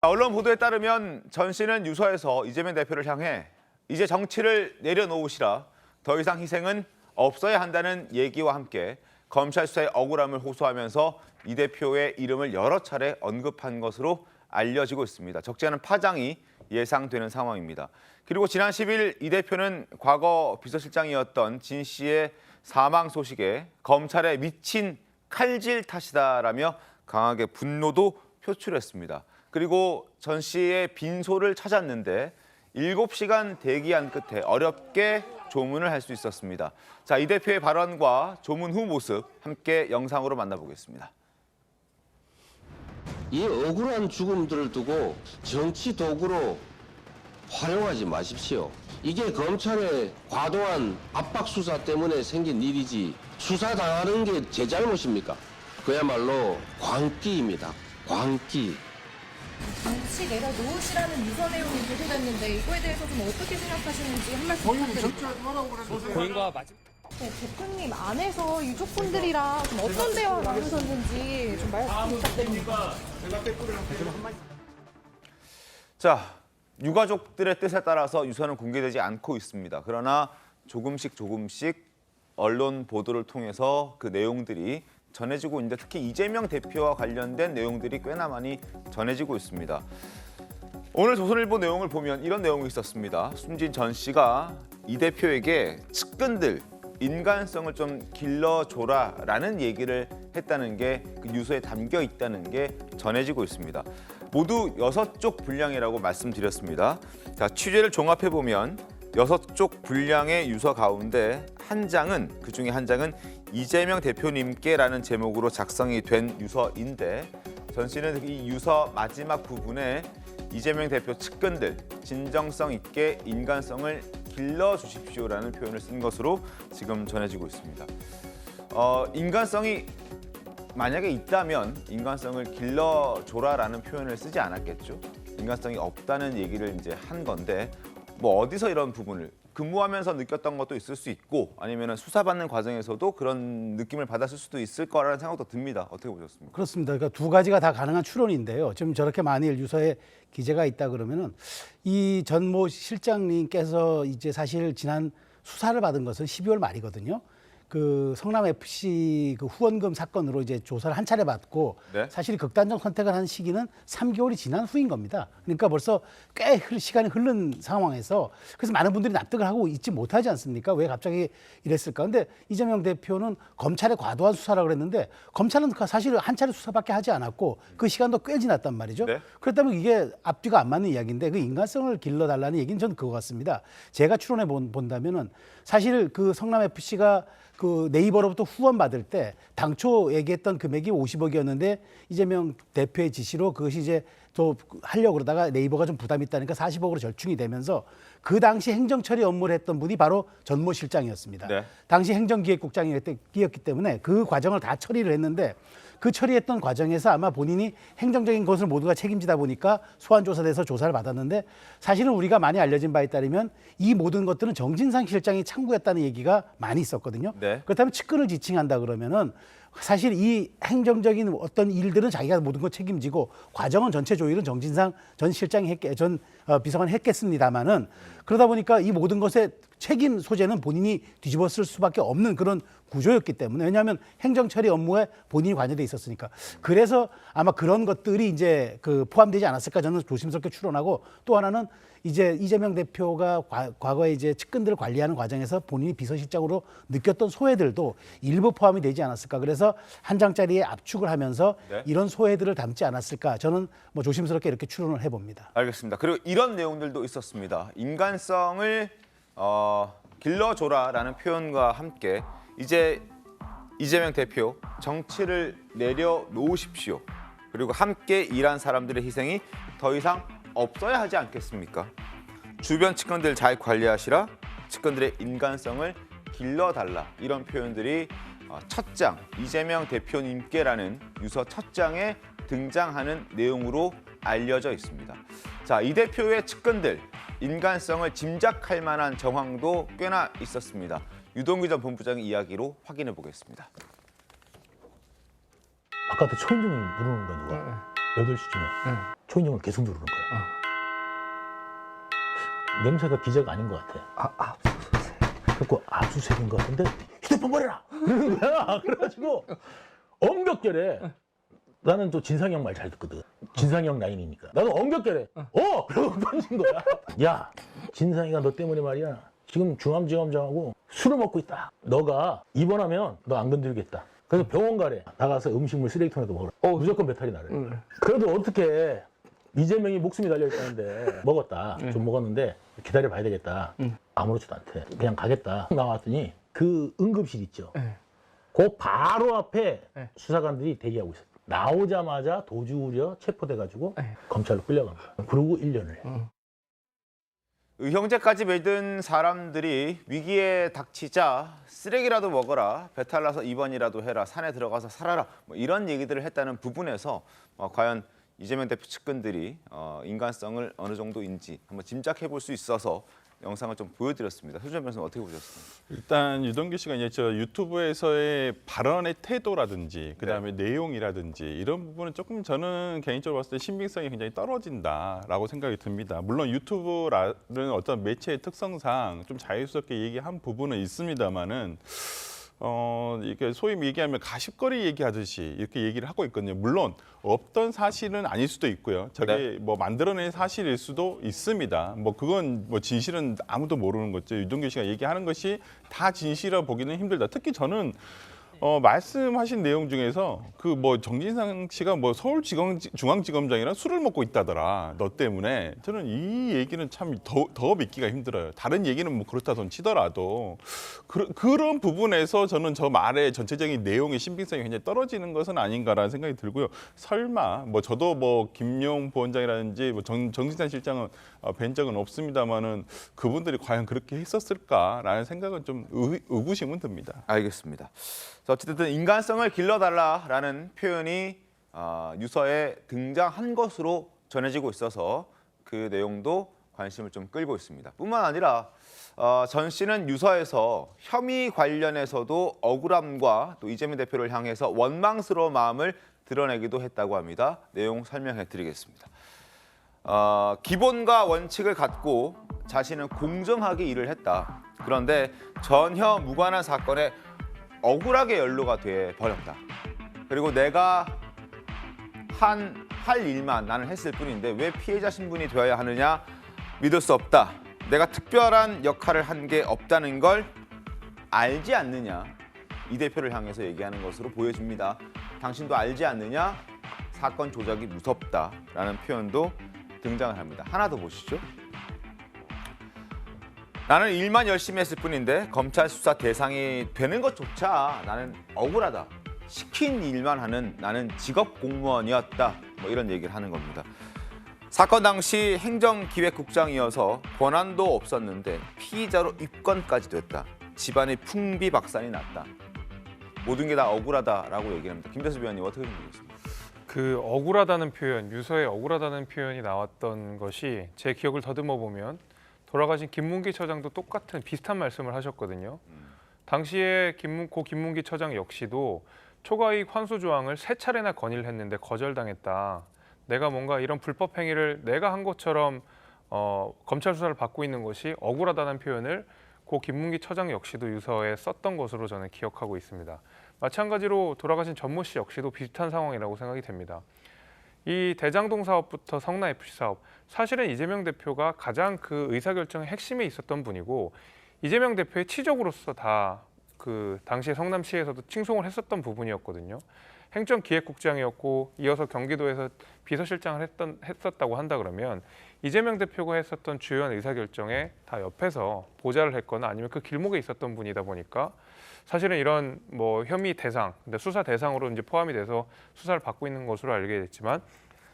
언론 보도에 따르면 전 씨는 유서에서 이재명 대표를 향해 이제 정치를 내려놓으시라, 더 이상 희생은 없어야 한다는 얘기와 함께 검찰 수사의 억울함을 호소하면서 이 대표의 이름을 여러 차례 언급한 것으로 알려지고 있습니다. 적지 않은 파장이 예상되는 상황입니다. 그리고 지난 10일 이 대표는 과거 비서실장이었던 진 씨의 사망 소식에 검찰의 미친 칼질 탓이다라며 강하게 분노도 표출했습니다. 그리고 전 씨의 빈소를 찾았는데 7시간 대기한 끝에 어렵게 조문을 할 수 있었습니다. 자, 이 대표의 발언과 조문 후 모습 함께 영상으로 만나보겠습니다. 이 억울한 죽음들을 두고 정치 도구로 활용하지 마십시오. 이게 검찰의 과도한 압박 수사 때문에 생긴 일이지 수사당하는 게 제 잘못입니까? 그야말로 광기입니다. 광기. 정치 내려놓으시라는 유서 내용이 보도됐는데 이거에 대해서 좀 어떻게 생각하시는지 한 말씀 부탁드립니다. 고인과 마지막 네, 대표님 안에서 유족분들이랑 좀 어떤 대화를 나누셨는지 좀 말씀 부탁드립니다. 자, 유가족들의 뜻에 따라서 유서는 공개되지 않고 있습니다. 그러나 조금씩 언론 보도를 통해서 그 내용들이 전해지고 있는데 특히 이재명 대표와 관련된 내용들이 꽤나 많이 전해지고 있습니다. 오늘 조선일보 내용을 보면 이런 내용이 있었습니다. 숨진 전 씨가 이 대표에게 측근들 인간성을 좀 길러줘라라는 얘기를 했다는 게 그 유서에 담겨 있다는 게 전해지고 있습니다. 모두 6쪽 분량이라고 말씀드렸습니다. 자, 취재를 종합해 보면 6쪽 분량의 유서 가운데 그중에 한 장은 이재명 대표님께라는 제목으로 작성이 된 유서인데, 전 씨는 이 유서 마지막 부분에 이재명 대표 측근들 진정성 있게 인간성을 길러주십시오라는 표현을 쓴 것으로 지금 전해지고 있습니다. 인간성이 만약에 있다면 인간성을 길러줘라라는 표현을 쓰지 않았겠죠. 인간성이 없다는 얘기를 이제 한 건데, 뭐 어디서 이런 부분을 근무하면서 느꼈던 것도 있을 수 있고 아니면 수사받는 과정에서도 그런 느낌을 받았을 수도 있을 거라는 생각도 듭니다. 어떻게 보셨습니까? 그렇습니다. 그러니까 두 가지가 다 가능한 추론인데요. 지금 저렇게 만일 유서에 기재가 있다 그러면은 이 전모 실장님께서 이제 사실 지난 수사를 받은 것은 12월 말이거든요. 그 성남 FC 그 후원금 사건으로 이제 조사를 한 차례 받고, 네. 사실 극단적 선택을 한 시기는 3개월이 지난 후인 겁니다. 그러니까 벌써 꽤 시간이 흐른 상황에서, 그래서 많은 분들이 납득을 하고 있지 못하지 않습니까? 왜 갑자기 이랬을까? 근데 이재명 대표는 검찰의 과도한 수사라고 그랬는데 검찰은 사실 한 차례 수사밖에 하지 않았고 그 시간도 꽤 지났단 말이죠. 네. 그렇다면 이게 앞뒤가 안 맞는 이야기인데 그 인간성을 길러달라는 얘기는 저는 그거 같습니다. 제가 추론해 본다면은 사실 그 성남 FC가 그 네이버로부터 후원 받을 때 당초 얘기했던 금액이 50억이었는데 이재명 대표의 지시로 그것이 이제 또 하려고 그러다가 네이버가 좀 부담이 있다니까 40억으로 절충이 되면서 그 당시 행정처리 업무를 했던 분이 바로 전모 실장이었습니다. 네. 당시 행정기획국장이었기 때문에 그 과정을 다 처리를 했는데, 그 처리했던 과정에서 아마 본인이 행정적인 것을 모두가 책임지다 보니까 소환조사돼서 조사를 받았는데, 사실은 우리가 많이 알려진 바에 따르면 이 모든 것들은 정진상 실장이 참고했다는 얘기가 많이 있었거든요. 네. 그렇다면 측근을 지칭한다 그러면은 사실 이 행정적인 어떤 일들은 자기가 모든 걸 책임지고 과정은 전체 조율은 정진상 전 실장이 비서관이 했겠습니다마는, 그러다 보니까 이 모든 것의 책임 소재는 본인이 뒤집어쓸 수밖에 없는 그런 구조였기 때문에, 왜냐하면 행정처리 업무에 본인이 관여돼 있었으니까. 그래서 아마 그런 것들이 이제 그 포함되지 않았을까 저는 조심스럽게 추론하고, 또 하나는 이제 이재명 대표가 과거에 이제 측근들을 관리하는 과정에서 본인이 비서실장으로 느꼈던 소외들도 일부 포함이 되지 않았을까. 그래서 한 장짜리에 압축을 하면서 네. 이런 소외들을 담지 않았을까. 저는 뭐 조심스럽게 이렇게 추론을 해봅니다. 알겠습니다. 그리고 이런 내용들도 있었습니다. 인간성을 길러줘라라는 표현과 함께 이제 이재명 대표 정치를 내려놓으십시오. 그리고 함께 일한 사람들의 희생이 더 이상 없어야 하지 않겠습니까? 주변 측근들 잘 관리하시라, 측근들의 인간성을 길러달라, 이런 표현들이 첫 장, 이재명 대표님께라는 유서 첫 장에 등장하는 내용으로 알려져 있습니다. 자, 이 대표의 측근들 인간성을 짐작할 만한 정황도 꽤나 있었습니다. 유동규 전 본부장의 이야기로 확인해 보겠습니다. 아까부터 초인종 누르는 거 누가? 8시쯤에 초인종을 계속 누르는 거야. 냄새가 기저가 아닌 것 같아. 압수수색. 그래서 압수수색인 것 같은데 휴대폰 버려라! 그러는 거야. 그래가지고 엉겹결에 나는 또 진상이 형 말 잘 듣거든. 진상이 형 라인이니까. 나도 엉겹결에 그러고 던진 거야. 야, 진상이가 너 때문에 말이야. 지금 중암지검장하고 술을 먹고 있다. 너가 입원하면 너 안 건드리겠다. 그래서 병원 가래. 나가서 음식물 쓰레기통에도 먹으라. 무조건 배탈이 나래. 그래도 어떻게 이재명이 목숨이 달려있다는데 먹었다. 좀 먹었는데 기다려봐야 되겠다. 아무렇지도 않대. 그냥 가겠다. 나왔더니 그 응급실 있죠. 그 바로 앞에 수사관들이 대기하고 있었어. 나오자마자 도주 우려 체포돼가지고 검찰로 끌려간 거야. 그러고 1년을. 의형제까지 맺은 사람들이 위기에 닥치자 쓰레기라도 먹어라, 배탈 나서 입원이라도 해라, 산에 들어가서 살아라, 뭐 이런 얘기들을 했다는 부분에서 과연 이재명 대표 측근들이 인간성을 어느 정도인지 한번 짐작해 볼 수 있어서 영상을 좀 보여드렸습니다. 소준 변호사님 어떻게 보셨어요? 일단 유동규 씨가 이제 저 유튜브에서의 발언의 태도라든지 그다음에 내용이라든지 이런 부분은 조금 저는 개인적으로 봤을 때 신빙성이 굉장히 떨어진다라고 생각이 듭니다. 물론 유튜브라는 어떤 매체의 특성상 좀 자유스럽게 얘기한 부분은 있습니다만은 이게 소위 얘기하면 가십거리 얘기하듯이 이렇게 얘기를 하고 있거든요. 물론 없던 사실은 아닐 수도 있고요. 저게 뭐 만들어낸 사실일 수도 있습니다. 뭐 그건 뭐 진실은 아무도 모르는 거죠. 유동규 씨가 얘기하는 것이 다 진실이라 보기는 힘들다. 특히 저는 말씀하신 내용 중에서 그 뭐 정진상 씨가 뭐 서울중앙지검장이랑 술을 먹고 있다더라. 너 때문에. 저는 이 얘기는 참 더 믿기가 힘들어요. 다른 얘기는 뭐 그렇다 손 치더라도 그런 부분에서 저는 저 말의 전체적인 내용의 신빙성이 굉장히 떨어지는 것은 아닌가라는 생각이 들고요. 설마 뭐 저도 뭐 김용 부원장이라든지 뭐 정진상 실장은 뵌 적은 없습니다만은 그분들이 과연 그렇게 했었을까라는 생각은 좀 의구심은 듭니다. 알겠습니다. 어쨌든 인간성을 길러달라라는 표현이 유서에 등장한 것으로 전해지고 있어서 그 내용도 관심을 좀 끌고 있습니다. 뿐만 아니라 전 씨는 유서에서 혐의 관련해서도 억울함과 또 이재명 대표를 향해서 원망스러운 마음을 드러내기도 했다고 합니다. 내용 설명해 드리겠습니다. 기본과 원칙을 갖고 자신은 공정하게 일을 했다. 그런데 전혀 무관한 사건에 억울하게 연루가 돼 버렸다. 그리고 내가 할 일만 나는 했을 뿐인데 왜 피해자 신분이 되어야 하느냐? 믿을 수 없다. 내가 특별한 역할을 한 게 없다는 걸 알지 않느냐? 이 대표를 향해서 얘기하는 것으로 보여집니다. 당신도 알지 않느냐? 사건 조작이 무섭다라는 표현도 등장을 합니다. 하나 더 보시죠. 나는 일만 열심히 했을 뿐인데 검찰 수사 대상이 되는 것조차 나는 억울하다. 시킨 일만 하는 나는 직업 공무원이었다. 뭐 이런 얘기를 하는 겁니다. 사건 당시 행정기획국장이어서 권한도 없었는데 피의자로 입건까지 됐다. 집안이 풍비박산이 났다. 모든 게 다 억울하다라고 얘기합니다. 김대수 위원님 어떻게 보셨습니까? 그 억울하다는 표현, 유서에 억울하다는 표현이 나왔던 것이 제 기억을 더듬어 보면 돌아가신 김문기 처장도 똑같은 비슷한 말씀을 하셨거든요. 당시에 고 김문기 처장 역시도 초과이익 환수 조항을 3차례나 건의를 했는데 거절당했다. 내가 뭔가 이런 불법 행위를 내가 한 것처럼 검찰 수사를 받고 있는 것이 억울하다는 표현을 고 김문기 처장 역시도 유서에 썼던 것으로 저는 기억하고 있습니다. 마찬가지로 돌아가신 전모 씨 역시도 비슷한 상황이라고 생각이 됩니다. 이 대장동 사업부터 성남FC 사업, 사실은 이재명 대표가 가장 그 의사결정의 핵심에 있었던 분이고 이재명 대표의 치적으로서 다 그 당시에 성남시에서도 칭송을 했었던 부분이었거든요. 행정기획국장이었고 이어서 경기도에서 비서실장을 했었다고 한다 그러면 이재명 대표가 했었던 주요한 의사결정에 다 옆에서 보좌를 했거나 아니면 그 길목에 있었던 분이다 보니까 사실은 이런 뭐 혐의 대상, 수사 대상으로 이제 포함이 돼서 수사를 받고 있는 것으로 알게 됐지만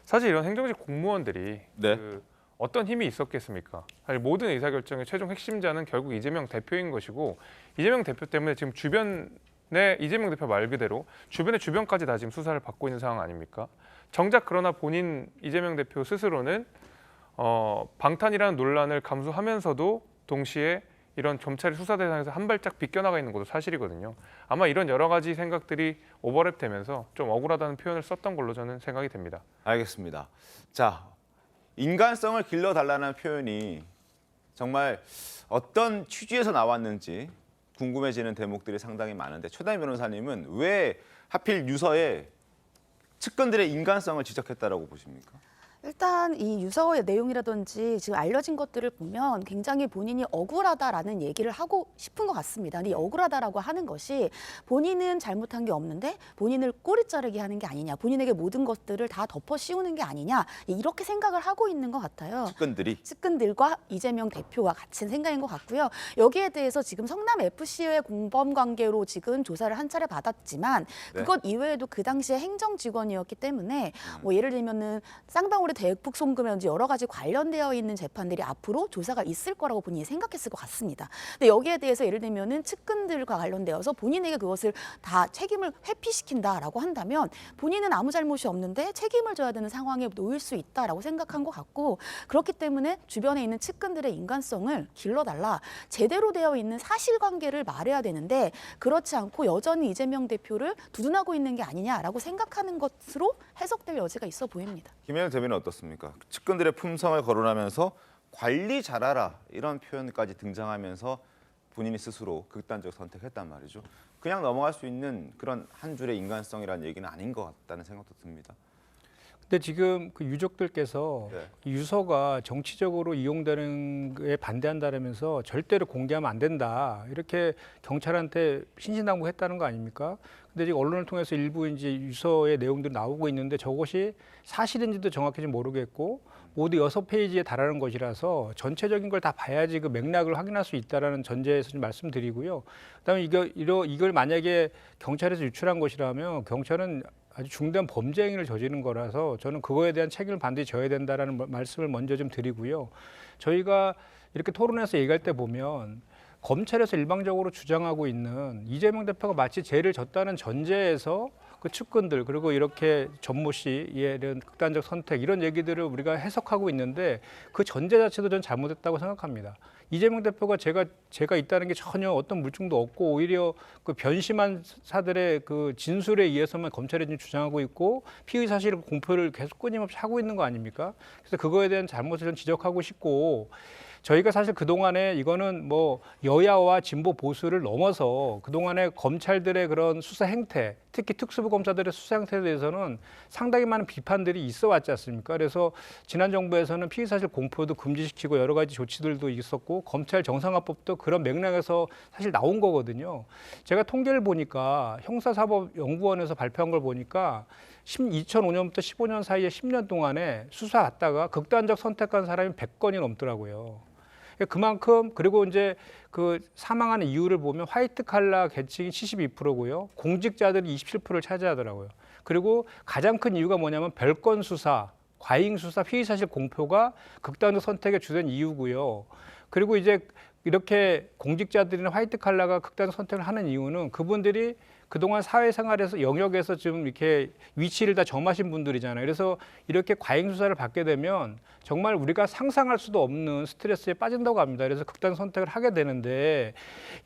사실 이런 행정직 공무원들이 그 어떤 힘이 있었겠습니까? 사실 모든 의사결정의 최종 핵심자는 결국 이재명 대표인 것이고 이재명 대표 때문에 지금 주변에 이재명 대표 말 그대로 주변의 주변까지 다 지금 수사를 받고 있는 상황 아닙니까? 정작 그러나 본인 이재명 대표 스스로는 방탄이라는 논란을 감수하면서도 동시에 이런 검찰의 수사 대상에서 한 발짝 비껴나가 있는 것도 사실이거든요. 아마 이런 여러 가지 생각들이 오버랩되면서 좀 억울하다는 표현을 썼던 걸로 저는 생각이 됩니다. 알겠습니다. 자, 인간성을 길러달라는 표현이 정말 어떤 취지에서 나왔는지 궁금해지는 대목들이 상당히 많은데 최다인 변호사님은 왜 하필 유서에 측근들의 인간성을 지적했다라고 보십니까? 일단 이 유서의 내용이라든지 지금 알려진 것들을 보면 굉장히 본인이 억울하다라는 얘기를 하고 싶은 것 같습니다. 근데 이 억울하다라고 하는 것이 본인은 잘못한 게 없는데 본인을 꼬리 자르게 하는 게 아니냐, 본인에게 모든 것들을 다 덮어 씌우는 게 아니냐, 이렇게 생각을 하고 있는 것 같아요. 측근들과 이재명 대표와 같은 생각인 것 같고요. 여기에 대해서 지금 성남 FC의 공범 관계로 지금 조사를 한 차례 받았지만 그것 이외에도 그 당시에 행정 직원이었기 때문에 뭐 예를 들면은 쌍방울의 대북 송금이라든지 여러 가지 관련되어 있는 재판들이 앞으로 조사가 있을 거라고 본인이 생각했을 것 같습니다. 근데 여기에 대해서 예를 들면은 측근들과 관련되어서 본인에게 그것을 다 책임을 회피시킨다라고 한다면 본인은 아무 잘못이 없는데 책임을 져야 되는 상황에 놓일 수 있다라고 생각한 것 같고, 그렇기 때문에 주변에 있는 측근들의 인간성을 길러달라, 제대로 되어 있는 사실관계를 말해야 되는데 그렇지 않고 여전히 이재명 대표를 두둔하고 있는 게 아니냐라고 생각하는 것으로 해석될 여지가 있어 보입니다. 김현우 대변인 어떻습니까? 측근들의 품성을 거론하면서 관리 잘하라 이런 표현까지 등장하면서 본인이 스스로 극단적 선택했단 말이죠. 그냥 넘어갈 수 있는 그런 한 줄의 인간성이라는 얘기는 아닌 것 같다는 생각도 듭니다. 근데 지금 그 유족들께서 이 유서가 정치적으로 이용되는 거에 반대한다면서 절대로 공개하면 안 된다, 이렇게 경찰한테 신신당부했다는 거 아닙니까? 근데 지금 언론을 통해서 일부 이제 유서의 내용들이 나오고 있는데 저것이 사실인지도 정확히 모르겠고 모두 6페이지에 달하는 것이라서 전체적인 걸 다 봐야지 그 맥락을 확인할 수 있다라는 전제에서 좀 말씀드리고요. 그다음에 이걸 만약에 경찰에서 유출한 것이라면 경찰은 아주 중대한 범죄 행위를 저지른 거라서 저는 그거에 대한 책임을 반드시 져야 된다라는 말씀을 먼저 좀 드리고요. 저희가 이렇게 토론해서 얘기할 때 보면 검찰에서 일방적으로 주장하고 있는 이재명 대표가 마치 죄를 졌다는 전제에서 그 측근들 그리고 이렇게 전모 씨의 이런 극단적 선택 이런 얘기들을 우리가 해석하고 있는데 그 전제 자체도 전 잘못했다고 생각합니다. 이재명 대표가 제가 있다는 게 전혀 어떤 물증도 없고 오히려 그 변심한 사들의 그 진술에 의해서만 검찰이 지금 주장하고 있고 피의 사실 공표를 계속 끊임없이 하고 있는 거 아닙니까? 그래서 그거에 대한 잘못을 전 지적하고 싶고, 저희가 사실 그동안에 이거는 뭐 여야와 진보 보수를 넘어서 그동안에 검찰들의 그런 수사 행태, 특히 특수부 검사들의 수사 행태에 대해서는 상당히 많은 비판들이 있어 왔지 않습니까? 그래서 지난 정부에서는 피의사실 공표도 금지시키고 여러 가지 조치들도 있었고 검찰 정상화법도 그런 맥락에서 사실 나온 거거든요. 제가 통계를 보니까 형사사법연구원에서 발표한 걸 보니까 2005년부터 15년 사이에 10년 동안에 수사 받다가 극단적 선택한 사람이 100건이 넘더라고요. 그만큼, 그리고 이제 그 사망하는 이유를 보면 화이트 칼라 계층이 72%고요. 공직자들이 27%를 차지하더라고요. 그리고 가장 큰 이유가 뭐냐면 별건 수사, 과잉 수사, 피의 사실 공표가 극단적 선택의 주된 이유고요. 그리고 이제 이렇게 공직자들이나 화이트 칼라가 극단적 선택을 하는 이유는 그분들이 그동안 사회생활에서 영역에서 좀 이렇게 위치를 다 점하신 분들이잖아요. 그래서 이렇게 과잉 수사를 받게 되면 정말 우리가 상상할 수도 없는 스트레스에 빠진다고 합니다. 그래서 극단 선택을 하게 되는데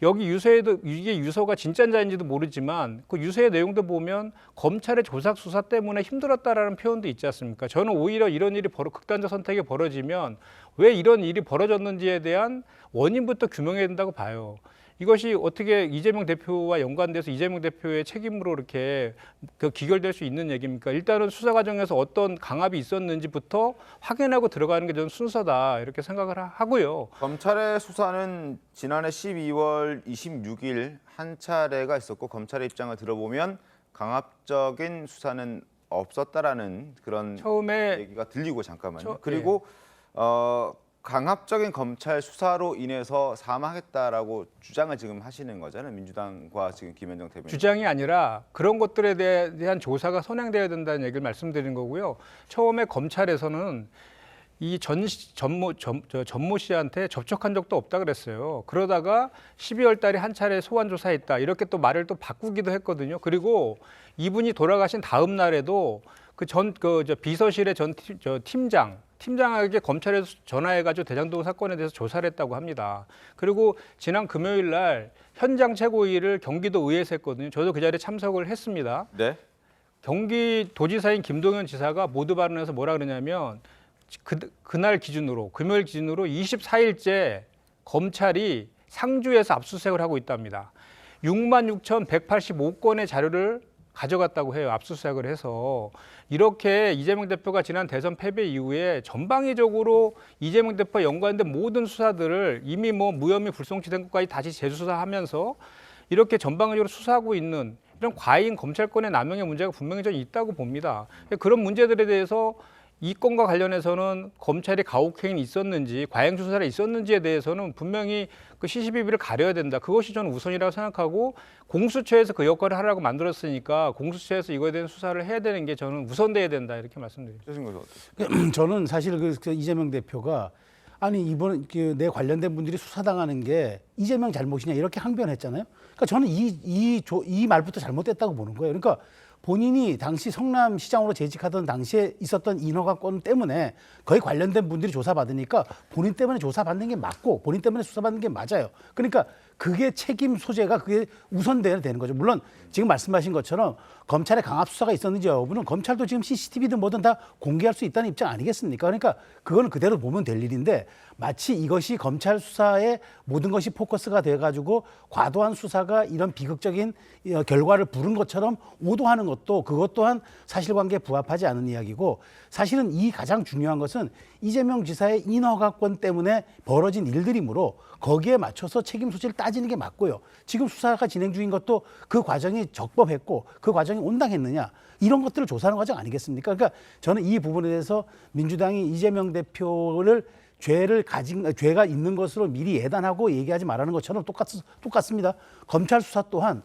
여기 유서에도 이게 유서가 진짜인지도 모르지만 그 유서의 내용도 보면 검찰의 조작 수사 때문에 힘들었다라는 표현도 있지 않습니까? 저는 오히려 이런 일이 극단적 선택이 벌어지면 왜 이런 일이 벌어졌는지에 대한 원인부터 규명해야 된다고 봐요. 이것이 어떻게 이재명 대표와 연관돼서 이재명 대표의 책임으로 이렇게 기결될 수 있는 얘기입니까? 일단은 수사 과정에서 어떤 강압이 있었는지부터 확인하고 들어가는 게 저는 순서다 이렇게 생각을 하고요. 검찰의 수사는 지난해 12월 26일 한 차례가 있었고 검찰의 입장을 들어보면 강압적인 수사는 없었다라는 그런 처음에 얘기가 들리고 잠깐만요. 그리고 강압적인 검찰 수사로 인해서 사망했다라고 주장을 지금 하시는 거잖아요. 민주당과 지금 김현정 대변인. 주장이 아니라 그런 것들에 대한 조사가 선행돼야 된다는 얘기를 말씀드린 거고요. 처음에 검찰에서는 이 전모 씨한테 접촉한 적도 없다 그랬어요. 그러다가 12월 달에 한 차례 소환 조사했다. 이렇게 또 말을 또 바꾸기도 했거든요. 그리고 이분이 돌아가신 다음 날에도 비서실의 팀장 팀장에게 검찰에서 전화해가지고 대장동 사건에 대해서 조사를 했다고 합니다. 그리고 지난 금요일 날 현장 최고위를 경기도의회에서 했거든요. 저도 그 자리에 참석을 했습니다. 네. 경기도지사인 김동연 지사가 모두 발언해서 뭐라 그러냐면 그날 기준으로 금요일 기준으로 24일째 검찰이 상주에서 압수수색을 하고 있답니다. 66,185건의 자료를 가져갔다고 해요. 압수수색을 해서. 이렇게 이재명 대표가 지난 대선 패배 이후에 전방위적으로 이재명 대표와 연관된 모든 수사들을 이미 뭐 무혐의 불송치된 것까지 다시 재수사하면서 이렇게 전방위적으로 수사하고 있는 이런 과잉 검찰권의 남용의 문제가 분명히 저는 있다고 봅니다. 그런 문제들에 대해서 이 건과 관련해서는 검찰이 가혹행위 있었는지 과잉 수사가 있었는지에 대해서는 분명히 그 시시비비를 가려야 된다. 그것이 저는 우선이라고 생각하고 공수처에서 그 역할을 하라고 만들었으니까 공수처에서 이거에 대한 수사를 해야 되는 게 저는 우선돼야 된다 이렇게 말씀드립니다. 저는 사실 그 이재명 대표가 아니 이번 내 관련된 분들이 수사당하는 게 이재명 잘못이냐 이렇게 항변했잖아요. 그러니까 저는 이 말부터 잘못됐다고 보는 거예요. 그러니까 본인이 당시 성남시장으로 재직하던 당시에 있었던 인허가권 때문에 거의 관련된 분들이 조사받으니까 본인 때문에 조사받는 게 맞고 본인 때문에 수사받는 게 맞아요. 그러니까 그게 책임 소재가 그게 우선돼야 되는 거죠. 물론 지금 말씀하신 것처럼 검찰의 강압 수사가 있었는지 여부는 검찰도 지금 CCTV든 뭐든 다 공개할 수 있다는 입장 아니겠습니까? 그러니까 그거는 그대로 보면 될 일인데 마치 이것이 검찰 수사의 모든 것이 포커스가 돼가지고 과도한 수사가 이런 비극적인 결과를 부른 것처럼 오도하는 것도 그것 또한 사실관계에 부합하지 않은 이야기고 사실은 이 가장 중요한 것은 이재명 지사의 인허가권 때문에 벌어진 일들이므로 거기에 맞춰서 책임 소재를 따지는 게 맞고요. 지금 수사가 진행 중인 것도 그 과정이 적법했고 그 과정이 온당했느냐 이런 것들을 조사하는 과정 아니겠습니까? 그러니까 저는 이 부분에 대해서 민주당이 이재명 대표를 죄가 있는 것으로 미리 예단하고 얘기하지 말라는 것처럼 똑같습니다. 검찰 수사 또한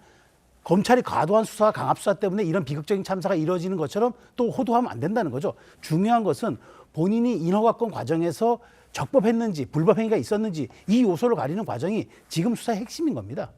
검찰이 과도한 수사, 강압 수사 때문에 이런 비극적인 참사가 이루어지는 것처럼 또 호도하면 안 된다는 거죠. 중요한 것은 본인이 인허가권 과정에서 적법했는지 불법행위가 있었는지 이 요소를 가리는 과정이 지금 수사의 핵심인 겁니다.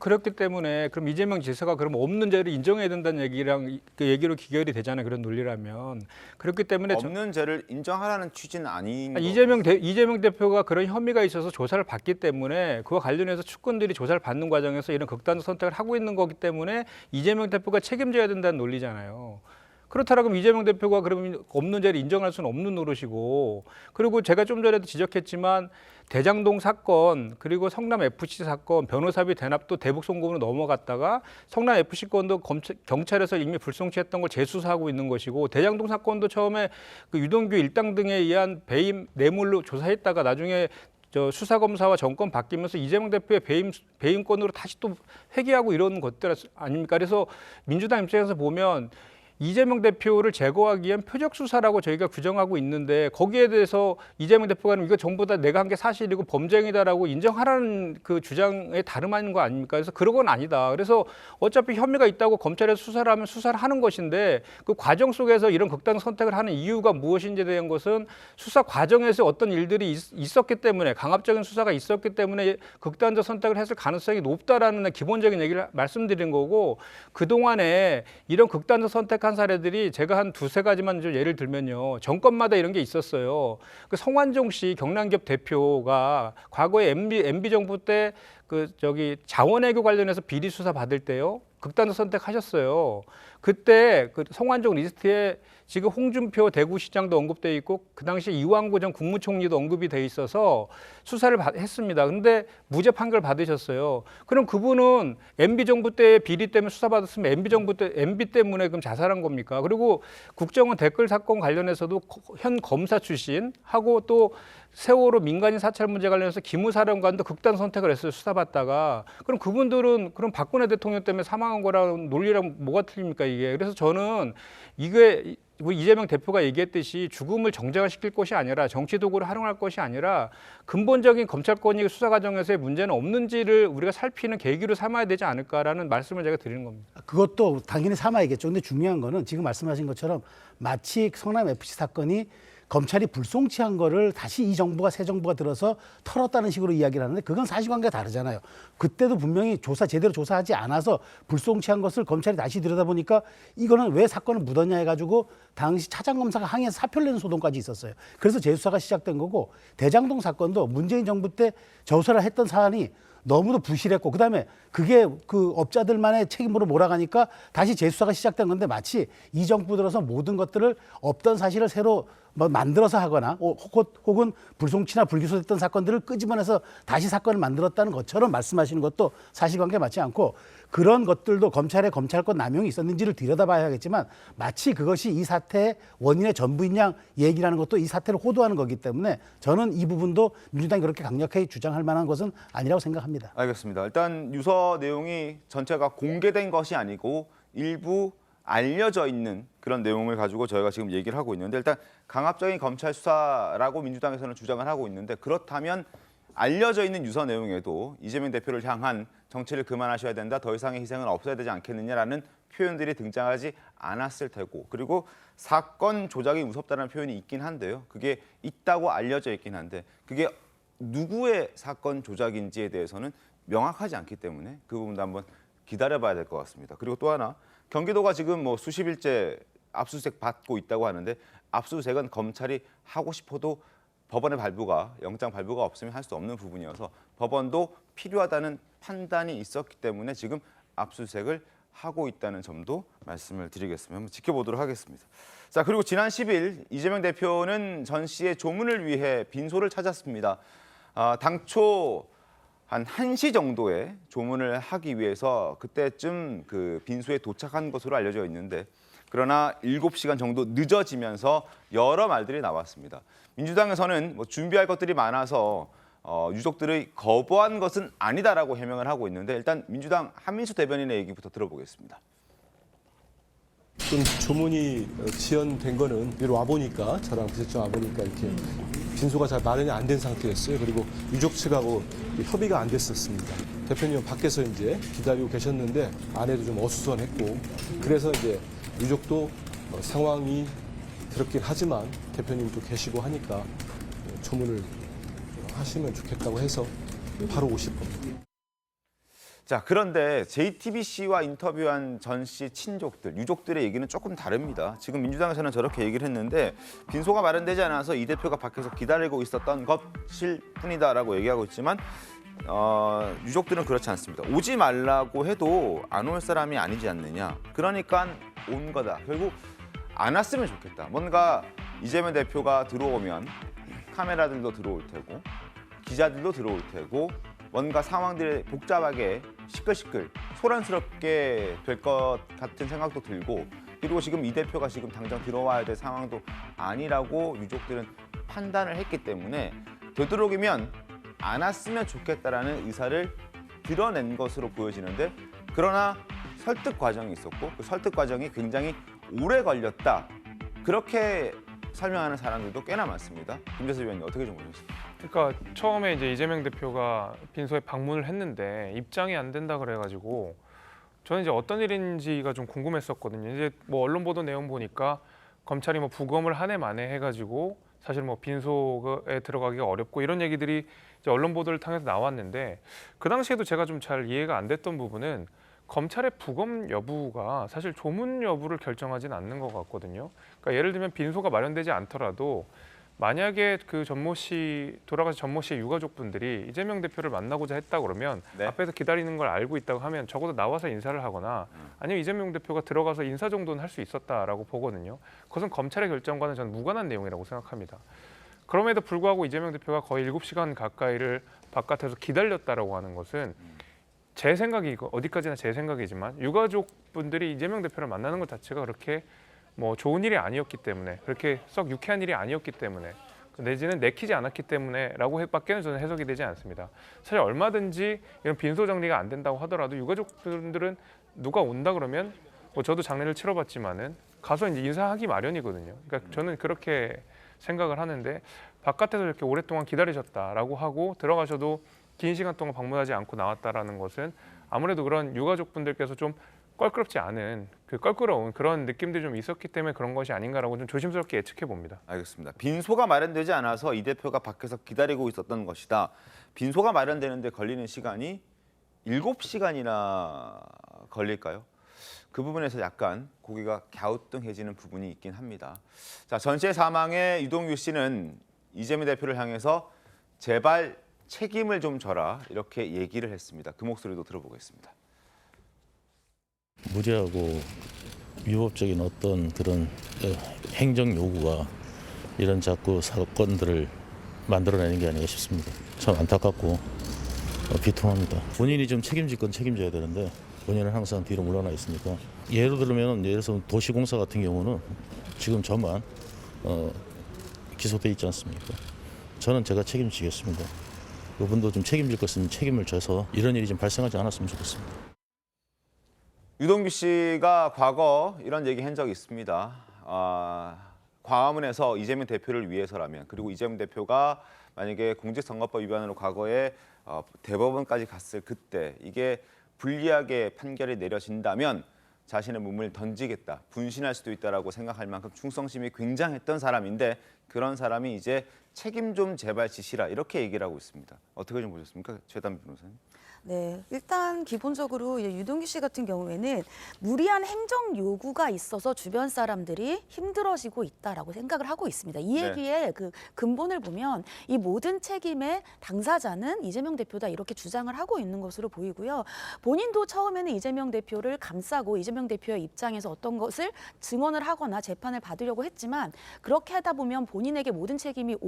그렇기 때문에 그럼 이재명 지사가 그럼 없는 죄를 인정해야 된다는 얘기랑 그 얘기로 귀결이 되잖아요. 그런 논리라면. 그렇기 때문에 없는 죄를 인정하라는 취지는 아닌 이재명 대표가 그런 혐의가 있어서 조사를 받기 때문에 그와 관련해서 측근들이 조사를 받는 과정에서 이런 극단적 선택을 하고 있는 거기 때문에 이재명 대표가 책임져야 된다는 논리잖아요. 그렇다면 이재명 대표가 그러면 없는 죄를 인정할 수는 없는 노릇이고 그리고 제가 좀 전에도 지적했지만 대장동 사건 그리고 성남FC 사건 변호사비 대납도 대북 송금으로 넘어갔다가 성남FC 건도 경찰에서 이미 불송치했던 걸 재수사하고 있는 것이고 대장동 사건도 처음에 그 유동규 일당 등에 의한 배임 뇌물로 조사했다가 나중에 수사검사와 정권 바뀌면서 이재명 대표의 배임권으로 다시 또 회귀하고 이런 것들 아닙니까? 그래서 민주당 입장에서 보면 이재명 대표를 제거하기 위한 표적 수사라고 저희가 규정하고 있는데 거기에 대해서 이재명 대표가 이거 전부 다 내가 한 게 사실이고 범죄행위다라고 인정하라는 그 주장에 다름 아닌 거 아닙니까? 그래서 그런 건 아니다. 그래서 어차피 혐의가 있다고 검찰에서 수사를 하면 수사를 하는 것인데 그 과정 속에서 이런 극단적 선택을 하는 이유가 무엇인지에 대한 것은 수사 과정에서 어떤 일들이 있었기 때문에 강압적인 수사가 있었기 때문에 극단적 선택을 했을 가능성이 높다라는 기본적인 얘기를 말씀드린 거고 그동안에 이런 극단적 선택 한 사례들이 제가 한 두세 가지만 좀 예를 들면요. 정권마다 이런 게 있었어요. 그 성완종 씨 경남기업 대표가 과거에 MB 정부 때 자원외교 관련해서 비리 수사 받을 때요. 극단적 선택하셨어요. 그때 그 성완종 리스트에 지금 홍준표 대구시장도 언급돼 있고 그 당시 이완구 전 국무총리도 언급이 돼 있어서 수사를 했습니다. 근데 무죄 판결 받으셨어요. 그럼 그분은 MB 정부 때 비리 때문에 수사받았으면 MB 때문에 그럼 자살한 겁니까? 그리고 국정원 댓글 사건 관련해서도 현 검사 출신 하고 또 세월호 민간인 사찰 문제 관련해서 기무사령관도 극단 선택을 했어요. 수사받다가. 그럼 그분들은 그럼 박근혜 대통령 때문에 사망한 거랑 논리랑 뭐가 틀립니까 이게. 그래서 저는 이게 이재명 대표가 얘기했듯이 죽음을 정쟁화시킬 것이 아니라 정치 도구로 활용할 것이 아니라 근본적인 검찰권익 수사 과정에서의 문제는 없는지를 우리가 살피는 계기로 삼아야 되지 않을까라는 말씀을 제가 드리는 겁니다. 그것도 당연히 삼아야겠죠. 근데 중요한 거는 지금 말씀하신 것처럼 마치 성남FC 사건이 검찰이 불송치한 거를 다시 이 정부가 새 정부가 들어서 털었다는 식으로 이야기를 하는데 그건 사실관계가 다르잖아요. 그때도 분명히 제대로 조사하지 않아서 불송치한 것을 검찰이 다시 들여다보니까 이거는 왜 사건을 묻었냐 해가지고 당시 차장검사가 항의해서 사표를 내는 소동까지 있었어요. 그래서 재수사가 시작된 거고 대장동 사건도 문재인 정부 때 조사를 했던 사안이 너무도 부실했고 그다음에 그게 그 업자들만의 책임으로 몰아가니까 다시 재수사가 시작된 건데 마치 이 정부 들어서 모든 것들을 없던 사실을 새로 뭐 만들어서 하거나 혹은 불송치나 불기소됐던 사건들을 끄집어내서 다시 사건을 만들었다는 것처럼 말씀하시는 것도 사실관계에 맞지 않고 그런 것들도 검찰의 검찰권 남용이 있었는지를 들여다봐야겠지만 마치 그것이 이 사태의 원인의 전부인 양 얘기라는 것도 이 사태를 호도하는 거기 때문에 저는 이 부분도 민주당이 그렇게 강력하게 주장할 만한 것은 아니라고 생각합니다. 알겠습니다. 일단 유서 내용이 전체가 공개된 것이 아니고 일부 알려져 있는 그런 내용을 가지고 저희가 지금 얘기를 하고 있는데 일단 강압적인 검찰 수사라고 민주당에서는 주장을 하고 있는데 그렇다면 알려져 있는 유서 내용에도 이재명 대표를 향한 정치를 그만하셔야 된다, 더 이상의 희생은 없어야 되지 않겠느냐라는 표현들이 등장하지 않았을 테고 그리고 사건 조작이 무섭다는 표현이 있긴 한데요. 그게 있다고 알려져 있긴 한데 그게 누구의 사건 조작인지에 대해서는 명확하지 않기 때문에 그 부분도 한번 기다려봐야 될 것 같습니다. 그리고 또 하나 경기도가 지금 뭐 수십 일째 압수수색 받고 있다고 하는데 압수수색은 검찰이 하고 싶어도 법원의 발부가 영장 발부가 없으면 할 수 없는 부분이어서 법원도 필요하다는 판단이 있었기 때문에 지금 압수수색을 하고 있다는 점도 말씀을 드리겠습니다. 한번 지켜보도록 하겠습니다. 자 그리고 지난 10일 이재명 대표는 전 씨의 조문을 위해 빈소를 찾았습니다. 당초 한 1시 정도에 조문을 하기 위해서 그때쯤 그 빈소에 도착한 것으로 알려져 있는데 그러나 7시간 정도 늦어지면서 여러 말들이 나왔습니다. 민주당에서는 뭐 준비할 것들이 많아서 유족들의 거부한 것은 아니다라고 해명을 하고 있는데 일단 민주당 한민수 대변인의 얘기부터 들어보겠습니다. 좀 조문이 지연된 거는 위로 와보니까 저랑 비서청 와보니까 이렇게 빈소가 잘 마련이 안 된 상태였어요. 그리고 유족 측하고 협의가 안 됐었습니다. 대표님은 밖에서 이제 기다리고 계셨는데 안에도 좀 어수선했고 그래서 이제 유족도 상황이 그렇긴 하지만 대표님도 계시고 하니까 조문을 하시면 좋겠다고 해서 바로 오실 겁니다. 자 그런데 JTBC와 인터뷰한 전 씨 친족들, 유족들의 얘기는 조금 다릅니다. 지금 민주당에서는 저렇게 얘기를 했는데 빈소가 마련되지 않아서 이 대표가 밖에서 기다리고 있었던 것일 뿐이다라고 얘기하고 있지만 유족들은 그렇지 않습니다. 오지 말라고 해도 안 올 사람이 아니지 않느냐. 그러니까 온 거다. 결국 안 왔으면 좋겠다. 뭔가 이재명 대표가 들어오면 카메라들도 들어올 테고 기자들도 들어올 테고 뭔가 상황들이 복잡하게 시끌시끌 소란스럽게 될 것 같은 생각도 들고 그리고 지금 이 대표가 지금 당장 들어와야 될 상황도 아니라고 유족들은 판단을 했기 때문에 되도록이면 안 왔으면 좋겠다라는 의사를 드러낸 것으로 보여지는데 그러나 설득 과정이 있었고 그 설득 과정이 굉장히 오래 걸렸다. 그렇게 설명하는 사람들도 꽤나 많습니다. 김재수 위원님 어떻게 좀 보셨습니까? 그러니까 처음에 이제 이재명 대표가 빈소에 방문을 했는데 입장이 안 된다 그래가지고 저는 이제 어떤 일인지가 좀 궁금했었거든요. 이제 뭐 언론 보도 내용 보니까 검찰이 뭐 부검을 한 해 만에 해가지고 사실 뭐 빈소에 들어가기가 어렵고 이런 얘기들이 이제 언론 보도를 통해서 나왔는데 그 당시에도 제가 좀 잘 이해가 안 됐던 부분은 검찰의 부검 여부가 사실 조문 여부를 결정하지는 않는 것 같거든요. 그러니까 예를 들면 빈소가 마련되지 않더라도 만약에 그 전모 씨 돌아가신 전모 씨의 유가족분들이 이재명 대표를 만나고자 했다 그러면 네. 앞에서 기다리는 걸 알고 있다고 하면 적어도 나와서 인사를 하거나 아니면 이재명 대표가 들어가서 인사 정도는 할 수 있었다라고 보거든요. 그것은 검찰의 결정과는 저는 무관한 내용이라고 생각합니다. 그럼에도 불구하고 이재명 대표가 거의 7시간 가까이를 바깥에서 기다렸다라고 하는 것은 제 생각이 어디까지나 제 생각이지만 유가족분들이 이재명 대표를 만나는 것 자체가 그렇게 뭐 좋은 일이 아니었기 때문에 그렇게 썩 유쾌한 일이 아니었기 때문에 내지는 내키지 않았기 때문에라고 밖에는 저는 해석이 되지 않습니다. 사실 얼마든지 이런 빈소 정리가 안 된다고 하더라도 유가족분들은 누가 온다 그러면 뭐 저도 장례를 치러봤지만은 가서 이제 인사하기 마련이거든요. 그러니까 저는 그렇게 생각을 하는데 바깥에서 이렇게 오랫동안 기다리셨다라고 하고 들어가셔도 긴 시간 동안 방문하지 않고 나왔다라는 것은 아무래도 그런 유가족분들께서 좀 껄끄럽지 않은 그 껄끄러운 그런 느낌들이 좀 있었기 때문에 그런 것이 아닌가라고 좀 조심스럽게 예측해 봅니다. 알겠습니다. 빈소가 마련되지 않아서 이 대표가 밖에서 기다리고 있었던 것이다. 빈소가 마련되는데 걸리는 시간이 7시간이나 걸릴까요? 그 부분에서 약간 고개가 갸우뚱해지는 부분이 있긴 합니다. 자, 전체 사망의 유동규 씨는 이재명 대표를 향해서 제발 책임을 좀 져라 이렇게 얘기를 했습니다. 그 목소리도 들어보겠습니다. 무리하고 위법적인 어떤 그런 행정 요구가 이런 자꾸 사건들을 만들어내는 게 아닌가 싶습니다. 참 안타깝고 비통합니다. 본인이 좀 책임질 건 책임져야 되는데 본인은 항상 뒤로 물러나 있으니까 예를 들어서 도시공사 같은 경우는 지금 저만 기소돼 있지 않습니까? 저는 제가 책임지겠습니다. 이분도 좀 책임질 것은 책임을 져서 이런 일이 좀 발생하지 않았으면 좋겠습니다. 유동규 씨가 과거 이런 얘기 한 적이 있습니다. 광화문에서 이재명 대표를 위해서라면, 그리고 이재명 대표가 만약에 공직선거법 위반으로 과거에 대법원까지 갔을 그때 이게 불리하게 판결이 내려진다면 자신의 몸을 던지겠다, 분신할 수도 있다라고 생각할 만큼 충성심이 굉장했던 사람인데, 그런 사람이 이제 책임 좀 제발 지시라 이렇게 얘기를 하고 있습니다. 어떻게 좀 보셨습니까, 최담 변호사님? 네, 일단 기본적으로 유동규 씨 같은 경우에는 무리한 행정 요구가 있어서 주변 사람들이 힘들어지고 있다라고 생각을 하고 있습니다. 이 얘기의 그 근본을 보면 이 모든 책임의 당사자는 이재명 대표다 이렇게 주장을 하고 있는 것으로 보이고요. 본인도 처음에는 이재명 대표를 감싸고 이재명 대표의 입장에서 어떤 것을 증언을 하거나 재판을 받으려고 했지만, 그렇게 하다 보면 본인에게 모든 책임이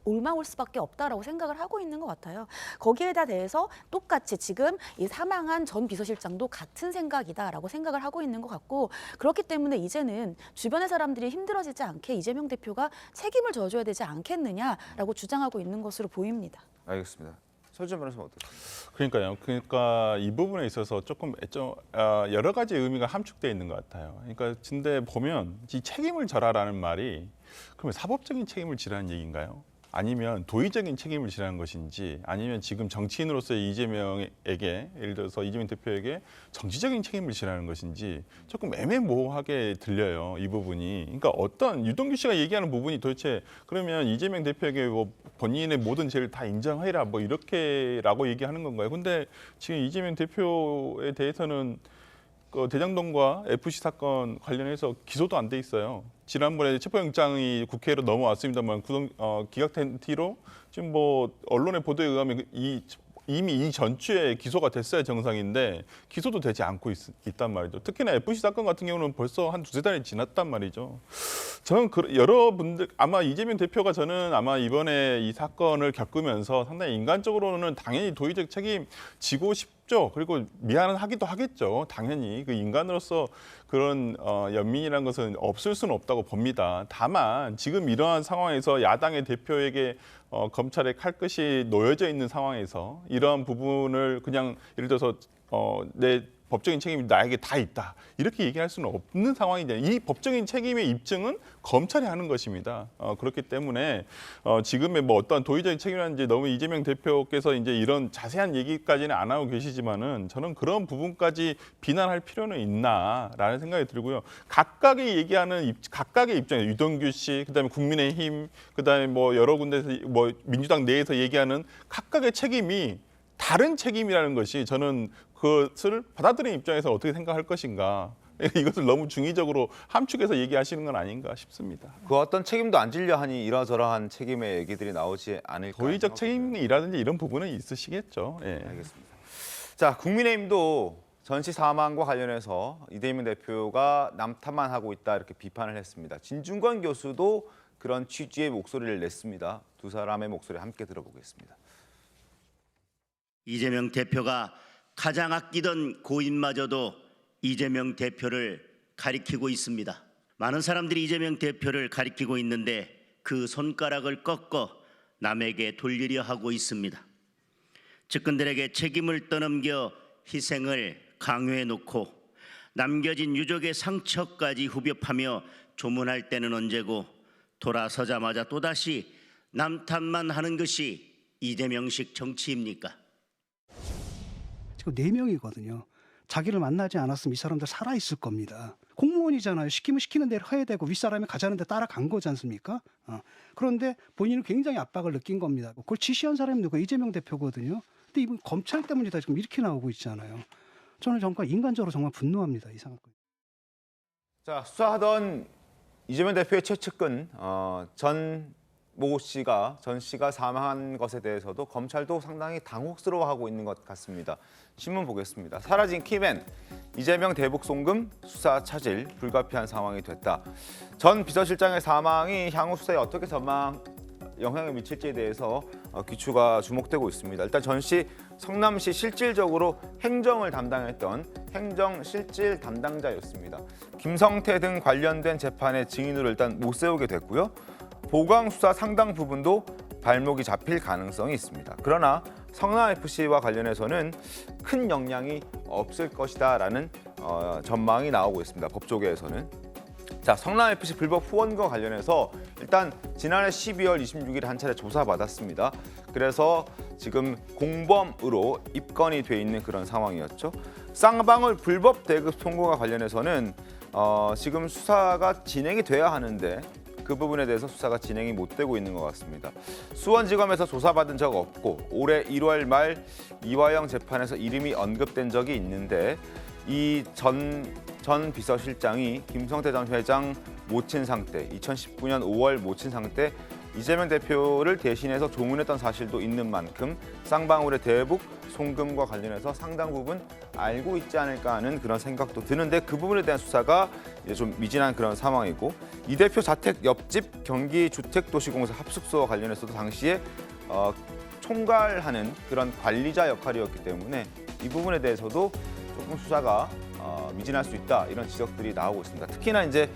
올마올 수밖에 없다라고 생각을 하고 있는 것 같아요. 거기에다 대해서 똑같이 지금 이 사망한 전 비서실장도 같은 생각이다라고 생각을 하고 있는 것 같고, 그렇기 때문에 이제는 주변의 사람들이 힘들어지지 않게 이재명 대표가 책임을 져줘야 되지 않겠느냐라고 주장하고 있는 것으로 보입니다. 알겠습니다. 설준 변호사님 어떠세요? 그러니까요. 그러니까 이 부분에 있어서 조금 여러 가지 의미가 함축되어 있는 것 같아요. 그러니까 근데 보면 이 책임을 져라라는 말이 그러면 사법적인 책임을 지라는 얘기인가요? 아니면 도의적인 책임을 지라는 것인지, 아니면 지금 정치인으로서의 이재명에게, 예를 들어서 이재명 대표에게 정치적인 책임을 지라는 것인지 조금 애매모호하게 들려요, 이 부분이. 그러니까 어떤 유동규 씨가 얘기하는 부분이 도대체 그러면 이재명 대표에게 뭐 본인의 모든 죄를 다 인정하리라 뭐 이렇게라고 얘기하는 건가요? 근데 지금 이재명 대표에 대해서는 대장동과 FC 사건 관련해서 기소도 안 돼 있어요. 지난번에 체포영장이 국회로 넘어왔습니다만 기각된 뒤로 지금 뭐 언론의 보도에 의하면 이미 이 전주에 기소가 됐어야 정상인데 기소도 되지 않고 있단 말이죠. 특히나 FC 사건 같은 경우는 벌써 한 두세 달이 지났단 말이죠. 저는 여러분들 아마 이재명 대표가 저는 아마 이번에 이 사건을 겪으면서 상당히 인간적으로는 당연히 도의적 책임 지고 싶죠. 그리고 미안하기도 하겠죠. 당연히 그 인간으로서 그런 연민이라는 것은 없을 수는 없다고 봅니다. 다만 지금 이러한 상황에서 야당의 대표에게 검찰의 칼끝이 놓여져 있는 상황에서 이러한 부분을 그냥 예를 들어서 내 법적인 책임이 나에게 다 있다 이렇게 얘기할 수는 없는 상황인데, 이 법적인 책임의 입증은 검찰이 하는 것입니다. 그렇기 때문에 지금의 뭐 어떤 도의적인 책임이라든지 너무 이재명 대표께서 이제 이런 자세한 얘기까지는 안 하고 계시지만은 저는 그런 부분까지 비난할 필요는 있나라는 생각이 들고요. 각각의 얘기하는 각각의 입장에 유동규 씨, 그다음에 국민의힘, 그다음에 뭐 여러 군데서 뭐 민주당 내에서 얘기하는 각각의 책임이 다른 책임이라는 것이 저는 그것을 받아들이는 입장에서 어떻게 생각할 것인가, 이것을 너무 중의적으로 함축해서 얘기하시는 건 아닌가 싶습니다. 그 어떤 책임도 안 질려 하니 이러저러한 책임의 얘기들이 나오지 않을까. 도의적 책임이라든지 이런 부분은 있으시겠죠. 예. 알겠습니다. 자, 국민의힘도 전시 사망과 관련해서 이재명 대표가 남탓만 하고 있다 이렇게 비판을 했습니다. 진중권 교수도 그런 취지의 목소리를 냈습니다. 두 사람의 목소리 함께 들어보겠습니다. 이재명 대표가 가장 아끼던 고인마저도 이재명 대표를 가리키고 있습니다. 많은 사람들이 이재명 대표를 가리키고 있는데 그 손가락을 꺾어 남에게 돌리려 하고 있습니다. 측근들에게 책임을 떠넘겨 희생을 강요해 놓고 남겨진 유족의 상처까지 후벼파며 조문할 때는 언제고, 돌아서자마자 또다시 남탓만 하는 것이 이재명식 정치입니까? 지금 4명이거든요. 자기를 만나지 않았으면 이 사람들 살아있을 겁니다. 공무원이잖아요. 시키면 시키는 대로 해야 되고 윗사람이 가자는 데 따라간 거지 않습니까? 그런데 본인은 굉장히 압박을 느낀 겁니다. 그걸 지시한 사람이 누가 이재명 대표거든요. 근데 이분 검찰 때문이다 지금 이렇게 나오고 있잖아요. 저는 정말 인간적으로 정말 분노합니다. 이 상황. 자, 수사하던 이재명 대표의 최측근 전 씨가 사망한 것에 대해서도 검찰도 상당히 당혹스러워하고 있는 것 같습니다. 신문 보겠습니다. 사라진 키맨, 이재명 대북 송금 수사 차질 불가피한 상황이 됐다. 전 비서실장의 사망이 향후 수사에 어떻게 영향을 미칠지에 대해서 귀추가 주목되고 있습니다. 일단 전 씨 성남시 실질적으로 행정을 담당했던 행정실질 담당자였습니다. 김성태 등 관련된 재판의 증인으로 일단 못 세우게 됐고요. 보강 수사 상당 부분도 발목이 잡힐 가능성이 있습니다. 그러나 성남FC와 관련해서는 큰 영향이 없을 것이다라는 전망이 나오고 있습니다. 법조계에서는. 자, 성남FC 불법 후원과 관련해서 일단 지난해 12월 26일 한 차례 조사받았습니다. 그래서 지금 공범으로 입건이 돼 있는 그런 상황이었죠. 쌍방울 불법 대급 송금과 관련해서는 지금 수사가 진행이 돼야 하는데 그 부분에 대해서 수사가 진행이 못 되고 있는 것 같습니다. 수원지검에서 조사받은 적 없고 올해 1월 말 이화영 재판에서 이름이 언급된 적이 있는데 이 전 비서실장이 김성태 전 회장 모친 상태, 2019년 5월 모친 상태 이재명 대표를 대신해서 조문했던 사실도 있는 만큼 쌍방울의 대북 송금과 관련해서 상당 부분 알고 있지 않을까 하는 그런 생각도 드는데 그 부분에 대한 수사가 이제 좀 미진한 그런 상황이고 이 대표 자택 옆집 경기주택도시공사 합숙소와 관련해서도 당시에 총괄하는 그런 관리자 역할이었기 때문에 이 부분에 대해서도 조금 수사가 미진할 수 있다 이런 지적들이 나오고 있습니다. 특히나 이제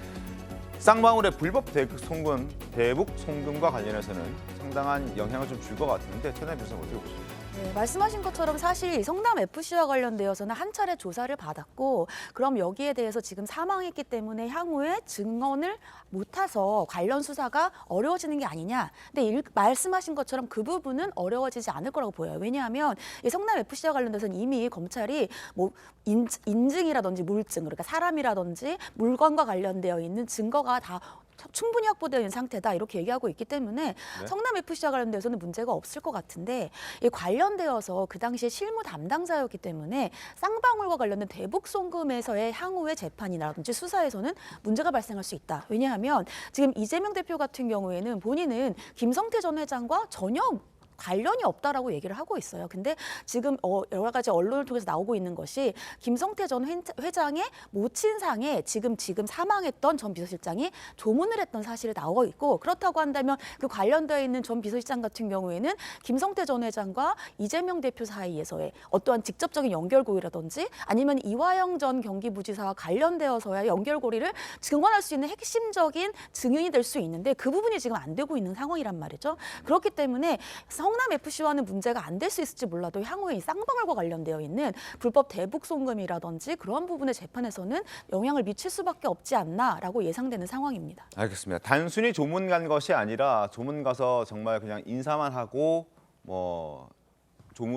쌍방울의 불법 대북 송금과 관련해서는 상당한 영향을 좀 줄 것 같은데 최나희 변호사님 어떻게 보십니까? 네, 말씀하신 것처럼 사실 성남FC와 관련되어서는 한 차례 조사를 받았고 그럼 여기에 대해서 지금 사망했기 때문에 향후에 증언을 못해서 관련 수사가 어려워지는 게 아니냐. 근데 말씀하신 것처럼 그 부분은 어려워지지 않을 거라고 보여요. 왜냐하면 이 성남FC와 관련돼서는 이미 검찰이 뭐 인증이라든지 물증, 그러니까 사람이라든지 물건과 관련되어 있는 증거가 다 충분히 확보되어 있는 상태다 이렇게 얘기하고 있기 때문에 성남FC와 관련돼서는 문제가 없을 것 같은데 이 관련되어서 그 당시에 실무 담당자였기 때문에 쌍방울과 관련된 대북 송금에서의 향후의 재판이라든지 수사에서는 문제가 발생할 수 있다. 왜냐하면 지금 이재명 대표 같은 경우에는 본인은 김성태 전 회장과 전혀 관련이 없다라고 얘기를 하고 있어요. 근데 지금 여러 가지 언론을 통해서 나오고 있는 것이 김성태 전 회장의 모친상에 지금 사망했던 전 비서실장이 조문을 했던 사실이 나오고 있고 그렇다고 한다면 그 관련되어 있는 전 비서실장 같은 경우에는 김성태 전 회장과 이재명 대표 사이에서의 어떠한 직접적인 연결고리라든지 아니면 이화영 전 경기부지사와 관련되어서야 연결고리를 증언할 수 있는 핵심적인 증인이 될 수 있는데 그 부분이 지금 안 되고 있는 상황이란 말이죠. 그렇기 때문에 성남FC와는 문제가 안 될 수 있을지 몰라도 향후에 이 쌍방울과 관련되어 있는 불법 대북 송금이라든지 그런 부분의 재판에서는 영향을 미칠 수밖에 없지 않나라고 예상되는 상황입니다. 알겠습니다. 단순히 조문 간 것이 아니라 조문 가서 정말 그냥 인사만 하고 뭐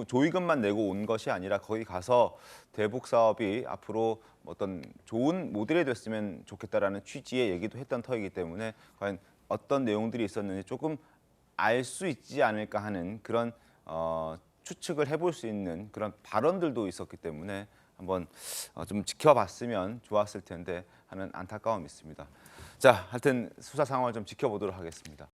조의금만 내고 온 것이 아니라 거기 가서 대북 사업이 앞으로 어떤 좋은 모델이 됐으면 좋겠다라는 취지의 얘기도 했던 터이기 때문에 과연 어떤 내용들이 있었는지 조금 알 수 있지 않을까 하는 그런 추측을 해볼 수 있는 그런 발언들도 있었기 때문에 한번 좀 지켜봤으면 좋았을 텐데 하는 안타까움이 있습니다. 자, 하여튼 수사 상황을 좀 지켜보도록 하겠습니다.